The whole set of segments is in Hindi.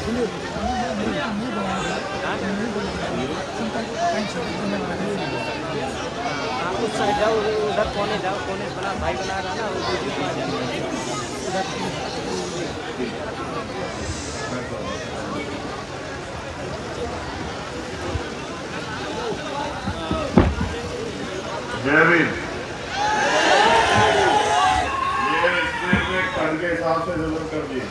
उस साइड जाओ, उधर कोने जाओ, कोने बना भाई बना रहा ना, वो वीडियो में आ जाए उधर। जयवीर ये स्टेज में खंड के हिसाब से जरूर कर दिए।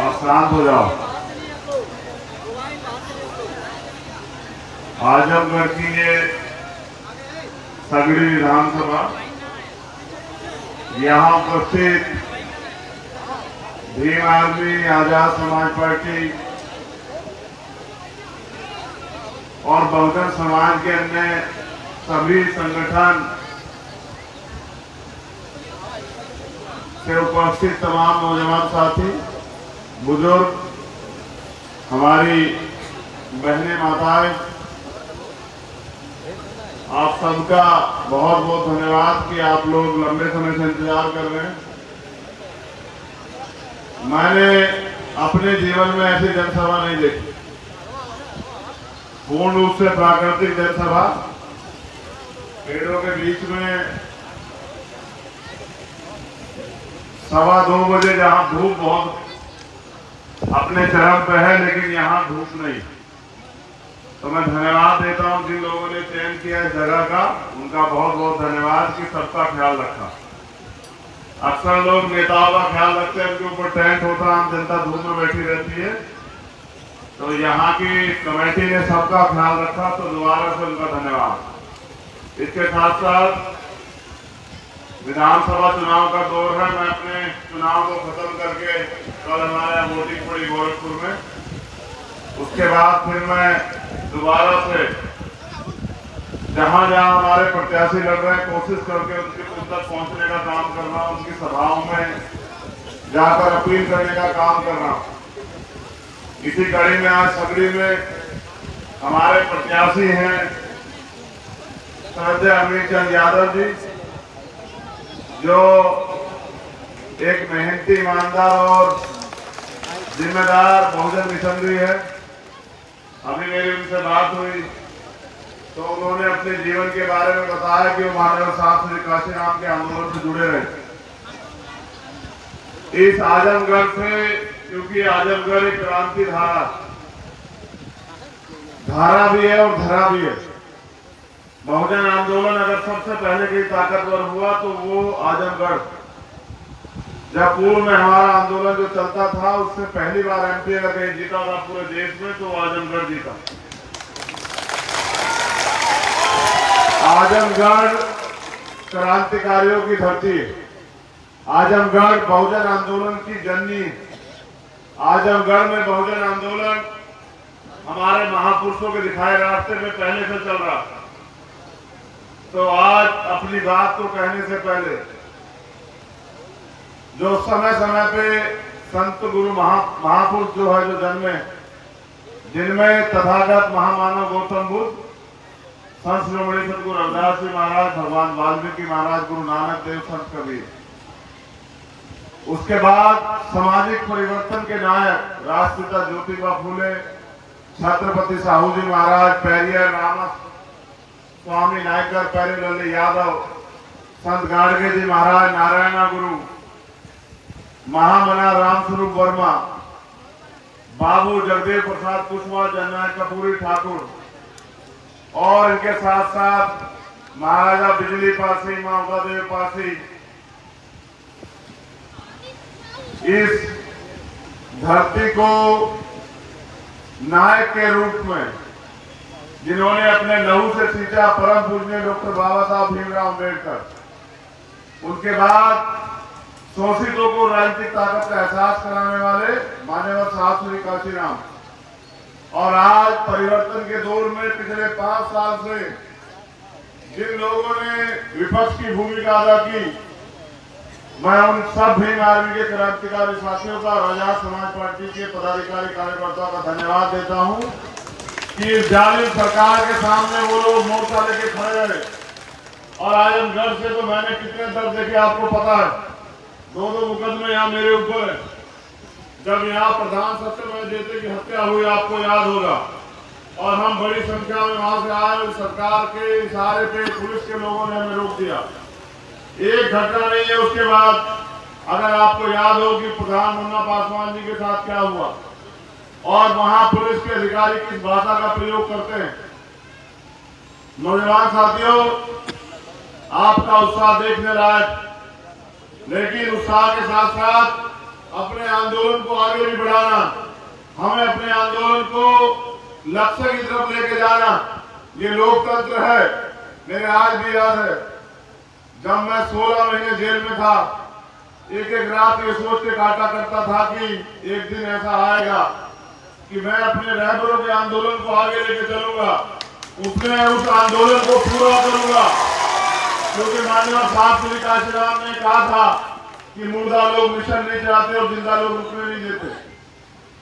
आप शांत हो जाओ। आजमगढ़ की ये सगड़ी विधानसभा, यहाँ उपस्थित भीम आर्मी, आजाद समाज पार्टी और बहुजन समाज के अन्य सभी संगठन से उपस्थित तमाम नौजवान साथी, बुजुर्ग, हमारी बहनें, माताएं, आप सबका बहुत बहुत धन्यवाद कि आप लोग लंबे समय से इंतजार कर रहे हैं। मैंने अपने जीवन में ऐसी जनसभा नहीं देखी, पूर्ण रूप से प्राकृतिक जनसभा, पेड़ों के बीच में 2:15 बजे, जहां धूप बहुत अपने चरम पे है, लेकिन यहाँ धूप नहीं। तो मैं धन्यवाद देता हूं जिन लोगों ने चयन किया इस जगह का, उनका बहुत बहुत धन्यवाद कि सबका ख्याल रखा। अक्सर लोग नेताओं का ख्याल रखते हैं, उनके ऊपर टेंट होता है, आम जनता धूप में बैठी रहती है, तो यहाँ की कमेटी ने सबका ख्याल रखा, तो दोबारा से उनका धन्यवाद। इसके साथ साथ विधानसभा चुनाव का दौर है, मैं अपने चुनाव को खत्म करके कल हमारे वोटिंग पड़ी गोरखपुर में, उसके बाद फिर मैं दोबारा से जहां जहां हमारे प्रत्याशी लड़ रहे हैं, कोशिश करके उनके तक पहुंचने का काम कर रहा हूं, उनकी सभाओं में जाकर अपील करने का काम कर रहा हूं। इसी कड़ी में आज सगड़ी में हमारे प्रत्याशी हैं संजय अमीर चंद यादव जी, जो एक मेहनती, ईमानदार और जिम्मेदार बहुजन मिशनरी है। अभी मेरी उनसे बात हुई तो उन्होंने अपने जीवन के बारे में बताया कि वो मानव साहब श्री काशीराम के आंदोलन से जुड़े रहे इस आजमगढ़ से, क्योंकि आजमगढ़ एक क्रांति धारा भी है और धरा भी है। बहुजन आंदोलन अगर सबसे पहले की ताकतवर हुआ तो वो आजमगढ़, जब पूर्व में हमारा आंदोलन जो चलता था, उससे पहली बार एमपी अगर कहीं जीता था पूरे देश में तो आजमगढ़ जीता। आजमगढ़ क्रांतिकारियों की धरती है, आजमगढ़ बहुजन आंदोलन की जननी। आजमगढ़ में बहुजन आंदोलन हमारे महापुरुषों के दिखाए रास्ते में पहले से चल रहा। तो आज अपनी बात को कहने से पहले जो समय समय पे संत गुरु महापुरुष जो है जो जन्मे, जिनमें तथागत महामानव गौतम बुद्ध, संत शिरोमणि सतगुरु रविदास जी महाराज, भगवान वाल्मीकि महाराज, गुरु नानक देव, संत कबीर, उसके बाद सामाजिक परिवर्तन के नायक राष्ट्रपिता ज्योतिबा फूले, छत्रपति साहू जी महाराज, पेरियर रामा स्वामी नायकर, पेरेलल्ली यादव, संत गाडगे जी महाराज, नारायणा गुरु, महामना रामस्वरूप वर्मा, बाबू जगदेव प्रसाद कुशवाहा, जननायक कपूरी ठाकुर, और इनके साथ साथ महाराजा बिजली पासी, मां उदयदेव पासी, इस धरती को नायक के रूप में जिन्होंने अपने लहू से सींचा, परम पूजनीय डॉक्टर बाबा साहब भीमराव अम्बेडकर, उनके बाद शोषितों को राजनीतिक ताकत का एहसास कराने वाले मान्यवर साहब श्री काशीराम, और आज परिवर्तन के दौर में पिछले 5 साल से जिन लोगों ने विपक्ष की भूमिका अदा की, मैं उन सब भीम आर्मी के क्रांतिकारी साथियों का, आजाद समाज पार्टी के पदाधिकारी कार्यकर्ताओं का धन्यवाद देता हूं कि इस जालिम सरकार के सामने वो लोग मोर्चा लेके खड़े रहे, और आजमगढ़ से तो मैंने कितने दर्द देखे आपको पता है। 2 मुकदमे यहाँ मेरे ऊपर है। जब यहाँ प्रधान सत्यमेव जयते की हत्या हुई आपको याद होगा, और हम बड़ी संख्या में वहां से आए, सरकार के इशारे पे पुलिस के लोगों ने हमें रोक दिया। एक घटना नहीं है उसके बाद। अगर आपको याद हो कि प्रधान मुन्ना पासवान जी के साथ क्या हुआ, और वहां पुलिस के अधिकारी किस भाषा का प्रयोग करते हैं। नौजवान साथियों, आपका उत्साह देखने लायक, लेकिन उत्साह के साथ साथ अपने आंदोलन को आगे भी बढ़ाना, हमें अपने आंदोलन को लक्ष्य की तरफ लेके जाना, ये लोकतंत्र है। मेरे आज भी याद है, जब मैं 16 महीने जेल में था, एक रात ये सोच के काटा करता था कि एक दिन ऐसा आएगा कि मैं अपने रहबरों के आंदोलन को आगे लेके चलूंगा, उसने उस आंदोलन को पूरा करूंगा। क्योंकि माननीय साहब श्री काशीराम ने कहा था कि मुर्दा लोग मिशन नहीं चाहते और जिंदा लोग रुकने नहीं देते।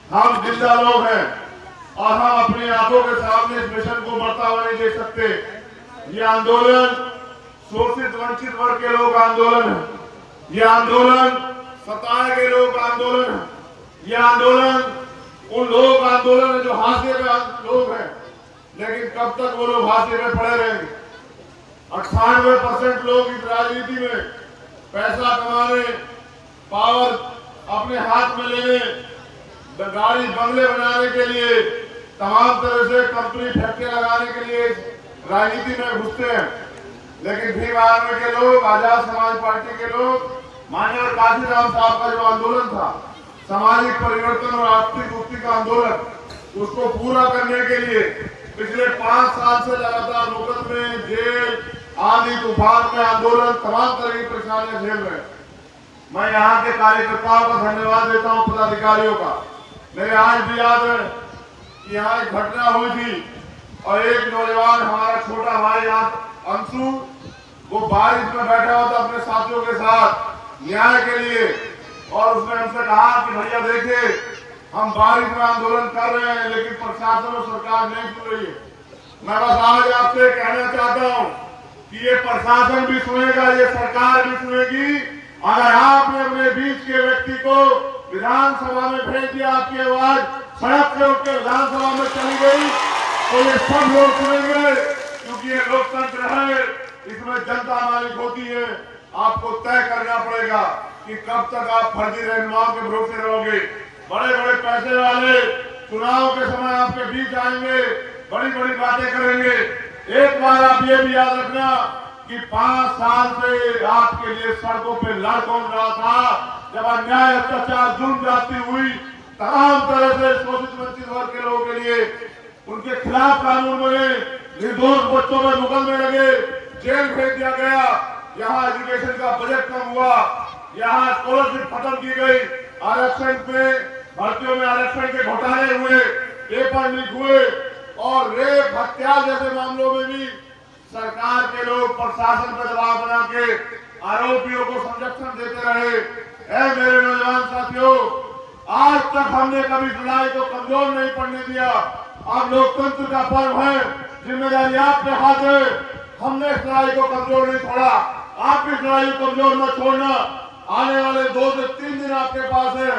हम जिंदा लोग हैं और हम अपनी आंखों के सामने इस मिशन को बढ़ता हुआ नहीं देख सकते। ये आंदोलन शोषित वंचित वर्ग के लोग आंदोलन है, ये आंदोलन सताए गए लोग आंदोलन है, ये आंदोलन उन लोग आंदोलन है जो हाशिए पे लोग हैं। लेकिन कब तक वो लोग हाशिए में पड़े रहेंगे। 98% लोग इस राजनीति में पैसा कमाने, पावर अपने हाथ में लेने, गाड़ी बंगले बनाने के लिए, तमाम तरह से कंपनी फैक्ट्री लगाने के लिए राजनीति में घुसते हैं। लेकिन भीम आर्मी के लोग, आजाद समाज पार्टी के लोग, माननीय काशीराम साहब का जो आंदोलन था, सामाजिक परिवर्तन और आर्थिक मुक्ति का आंदोलन, उसको पूरा करने के लिए पिछले 5 साल से लगातार मुकदमे, जेल, आंधी तूफान में आंदोलन, तमाम तरह की परेशानियां झेल रहे हैं। मैं यहाँ के कार्यकर्ताओं का धन्यवाद देता हूँ, पदाधिकारियों का। मेरे आज भी याद है कि यहाँ एक घटना हुई थी और एक नौजवान, हमारा छोटा भाई यहाँ अंशु, वो बारिश में बैठा हुआ था अपने साथियों के साथ न्याय के लिए, और उसने हमसे कहा कि भैया देखिए, हम बारिश में आंदोलन कर रहे हैं लेकिन प्रशासन और सरकार नहीं सुन रही है। मैं बस आज आपसे कहना चाहता हूँ कि ये प्रशासन भी सुनेगा, ये सरकार भी सुनेगी। अगर आपने अपने बीच के व्यक्ति को विधानसभा में भेज दिया, आपकी आवाज सड़क से उठकर विधानसभा में चली गई, तो ये सब लोग सुनेंगे। क्योंकि ये लोकतंत्र है, इसमें जनता मालिक होती है। आपको तय करना पड़ेगा कि कब तक आप फर्जी रहनुमाओं के भरोसे रहोगे। बड़े बड़े पैसे वाले चुनाव के समय आपके बीच आएंगे, बड़ी बड़ी बातें करेंगे। एक बार आप ये भी याद रखना कि 5 साल से आपके लिए सड़कों पे लड़ कौन रहा था, जब अन्याय, अत्याचार, जुल्म जाती हुई, तमाम तरह से शोषित वंचित वर्ग के लोगों के लिए उनके खिलाफ कानून बने, निर्दोष बच्चों में मुकदमे लगे, जेल भेज दिया गया, यहाँ एजुकेशन का बजट कम हुआ, यहाँ स्कॉलरशिप खत्म की गई, आरक्षण पे भर्तियों में आरक्षण के घोटाले हुए, पेपर लीक हुए, और रेप, हत्या जैसे मामलों में भी सरकार के लोग प्रशासन पर दबाव बना के आरोपियों को संरक्षण देते रहे। ऐ मेरे नौजवान साथियों, आज तक हमने कभी लड़ाई को कमजोर नहीं पड़ने दिया। अब लोकतंत्र का पर्व है, जिम्मेदारी आपके हाथ है। हमने इस लड़ाई को कमजोर नहीं छोड़ा, आप इस लड़ाई को कमजोर न छोड़ना। आने वाले 2 से 3 दिन आपके पास है।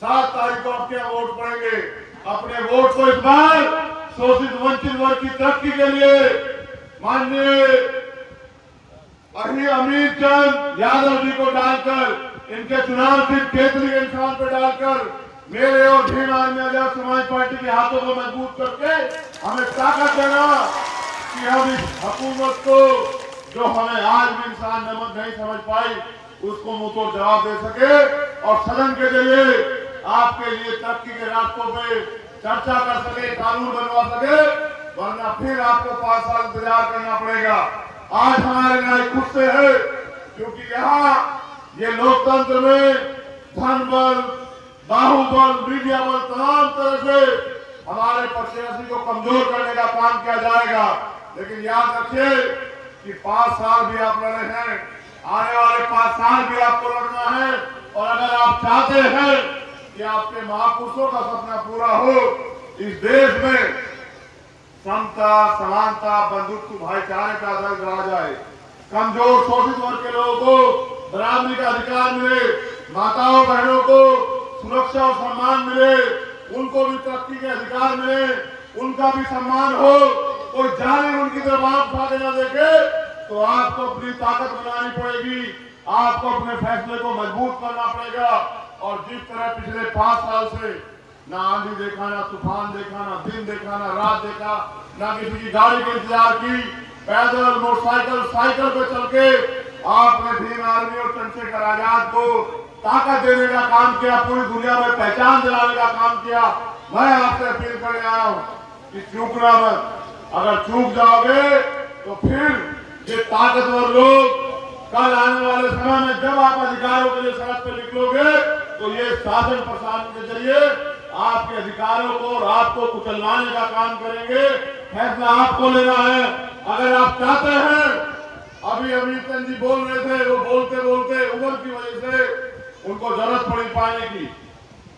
7 तारीख को आपके यहाँ वोट पड़ेंगे। अपने वोट को इस बार शोषित वंचित वर्ग की तरक्की के लिए माननीय अमित चंद यादव जी को डालकर, इनके चुनाव चिन्ह केतली के निशान पर डालकर, मेरे और भीम आर्मी आजाद समाज पार्टी के हाथों को मजबूत करके हमें ताकत देना कि हम इस हुकूमत को, जो हमें आज भी इंसान नमक नहीं समझ पाई, उसको मुंह तोड़ जवाब दे सके और सदन के जरिए आपके लिए तरक्की के रास्तों पे चर्चा कर सके, कानून बनवा सके। वरना फिर आपको 5 साल इंतजार करना पड़ेगा। आज हमारे लड़ाई खुद से है, क्योंकि यहाँ ये लोकतंत्र में धन बल, बाहुबल, मीडिया बल, तमाम तरह से हमारे प्रत्याशी को कमजोर करने का काम किया जाएगा। लेकिन याद रखिए कि 5 साल भी आप लड़े हैं, आने वाले 5 साल भी आपको लड़ना है। और अगर आप चाहते हैं कि आपके महापुरुषों का सपना पूरा हो, इस देश में समता, समानता, बंधुत्व, भाईचारे का आदर्श रहा जाए, कमजोर शोषित वर्ग के लोगों को बराबरी का अधिकार मिले, माताओं बहनों को सुरक्षा और सम्मान मिले, उनको भी तरक्की के अधिकार मिले, उनका भी सम्मान हो। कोई जाने उनकी तरफ आंख उठा के न देखे, तो आपको अपनी ताकत बनानी पड़ेगी, आपको अपने फैसले को मजबूत करना पड़ेगा। और जिस तरह पिछले 5 साल से ना आंधी देखा, ना तूफान देखा, ना दिन देखा, ना रात देखा, ना किसी की गाड़ी का इंतजार की, पैदल मोटरसाइकिल साइकिल पे चल के आपने भीम आर्मी और चंद्रशेखर आजाद को ताकत देने का काम किया, पूरी दुनिया में पहचान दिलाने का काम किया। मैं आपसे अपील करने आया हूँ कि चूकना मत। अगर चूक जाओगे तो फिर ये ताकतवर लोग कल आने वाले समय में जब आप अधिकारों के लिए सड़क पर निकलोगे तो ये शासन प्रशासन के जरिए आपके अधिकारों को और आपको कुचलवाने का काम करेंगे। फैसला आपको लेना है। अगर आप चाहते हैं, अभी अमित चंद जी बोल रहे थे, वो बोलते बोलते उम्र की वजह से उनको जरूरत पड़ी पाने की।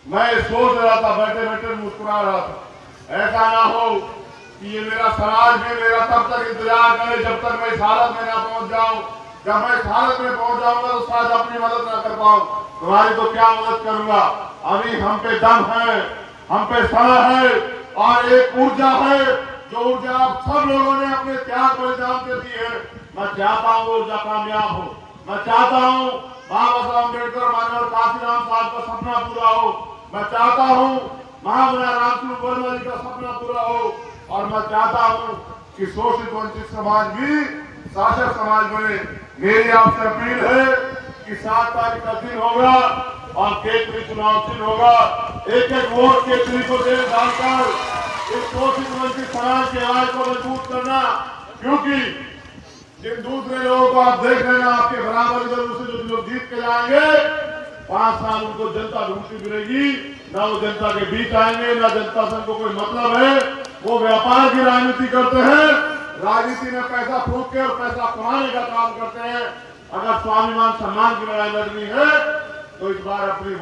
मैं सोच रहा था, बैठे बैठे मुस्कुरा रहा था, ऐसा ना हो कि ये मेरा समाज भी मेरा तब तक इंतजार करे जब तक मैं इस हालत में ना पहुंच जाऊं। जब मैं इस हालत में पहुंच जाऊंगा तो शायद अपनी मदद ना कर पाऊं। तुम्हारी तो क्या मदद करूंगा। अभी हम पे दम है, हम पे समय है और एक ऊर्जा है, जो ऊर्जा आप सब लोगों ने अपने त्याग बलिदान से दी है। मैं चाहता हूँ ऊर्जा कामयाब हो। मैं चाहता हूँ बाबा साहब अम्बेडकर मानव काशीराम साहब का सपना पूरा हो। मैं चाहता हूँ महामना रामचंद्र वर्मा जी का सपना पूरा हो। और मैं चाहता हूँ कि शोषित वंचित समाज भी शासक समाज बने। मेरी आपसे अपील है कि 7 तारीख का दिन होगा और केंद्रीय चुनाव चिन्ह होगा। एक एक वोट केंद्रीय को दे डालकर इस शोषित वंचित समाज की आवाज को मजबूत करना। क्योंकि जिन दूसरे लोगों को आप देख रहे हैं, आपके बराबर इधर से जो लोग जीत के जाएंगे, 5 साल उनको जनता ढूंढती मिलेगी, ना वो जनता के बीच आएंगे, ना जनता से उनको कोई मतलब है। वो व्यापार की राजनीति करते हैं, राजनीति में पैसा फूंक के और पैसा कमाने का काम करते हैं। अगर स्वाभिमान सम्मान की लड़ाई लड़नी है तो इस बार अपनी